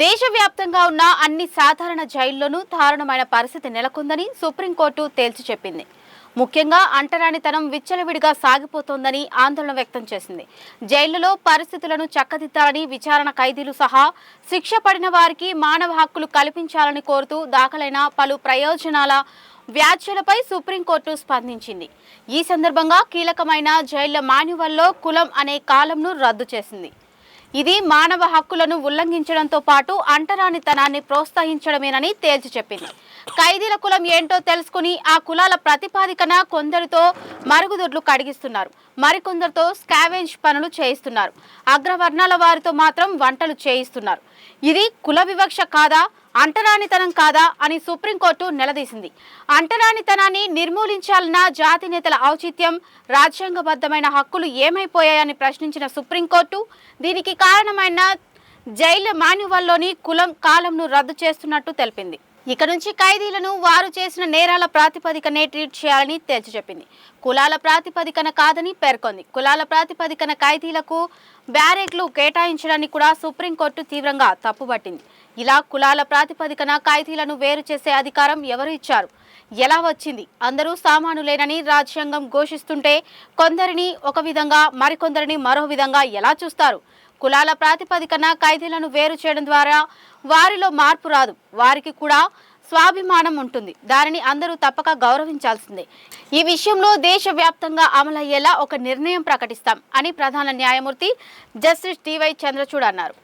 దేశవ్యాప్తంగా ఉన్న అన్ని సాధారణ జైళ్లలోనూ దారుణమైన పరిస్థితి నెలకొందని సుప్రీంకోర్టు తేల్చి చెప్పింది. ముఖ్యంగా అంటరానితనం విచ్చలవిడిగా సాగిపోతోందని ఆందోళన వ్యక్తం చేసింది. జైళ్లలో పరిస్థితులను చక్కదిద్దాలని, విచారణ ఖైదీలు సహా శిక్ష పడిన వారికి మానవ హక్కులు కల్పించాలని కోరుతూ దాఖలైన పలు ప్రయోజనాల వ్యాఖ్యలపై సుప్రీంకోర్టు స్పందించింది. ఈ సందర్భంగా కీలకమైన జైళ్ల మాన్యువల్లో కులం అనే కాలంను రద్దు చేసింది. ఇది మానవ హక్కులను ఉల్లంఘించడంతో పాటు అంటరానితనాన్ని ప్రోత్సహించడమేనని తేల్చి చెప్పింది. ఖైదీల కులం ఏంటో తెలుసుకుని ఆ కులాల ప్రతిపాదికన కొందరితో మరుగుదొడ్లు కడిగిస్తున్నారు, మరికొందరితో స్కావెంజ్ పనులు చేయిస్తున్నారు, అగ్రవర్ణాల వారితో మాత్రం వంటలు చేయిస్తున్నారు. ఇది కుల వివక్ష కాదా, అంటరానితనం కాదా అని సుప్రీంకోర్టు నిలదీసింది. అంటరానితనాన్ని నిర్మూలించాలన్న జాతి నేతల ఔచిత్యం, రాజ్యాంగబద్ధమైన హక్కులు ఏమైపోయాయని ప్రశ్నించిన సుప్రీంకోర్టు దీనికి కారణమైన జైళ్ల మాన్యువల్లోని కులం కాలంను రద్దు చేస్తున్నట్టు తెలిపింది. ఇక నుంచి ఖైదీలను వారు చేసిన నేరాల ప్రాతిపదికనే ట్రీట్ చేయాలని తేల్చి చెప్పింది. కులాల ప్రాతిపదికన కాదని పేర్కొంది. కులాల ప్రాతిపదికన ఖైదీలకు బ్యారెక్లు కేటాయించడాన్ని కూడా సుప్రీంకోర్టు తీవ్రంగా తప్పుపట్టింది. ఇలా కులాల ప్రాతిపదికన ఖైదీలను వేరు చేసే అధికారం ఎవరు ఇచ్చారు, ఎలా వచ్చింది? అందరూ సామానులేనని రాజ్యాంగం ఘోషిస్తుంటే కొందరిని ఒక విధంగా, మరికొందరిని మరో విధంగా ఎలా చూస్తారు? కులాల ప్రాతిపదికన ఖైదీలను వేరు చేయడం ద్వారా వారిలో మార్పు రాదు. వారికి కూడా స్వాభిమానం ఉంటుంది. దానిని అందరూ తప్పక గౌరవించాల్సిందే. ఈ విషయంలో దేశవ్యాప్తంగా అమలయ్యేలా ఒక నిర్ణయం ప్రకటిస్తాం అని ప్రధాన న్యాయమూర్తి జస్టిస్ డివై చంద్రచూడ్ అన్నారు.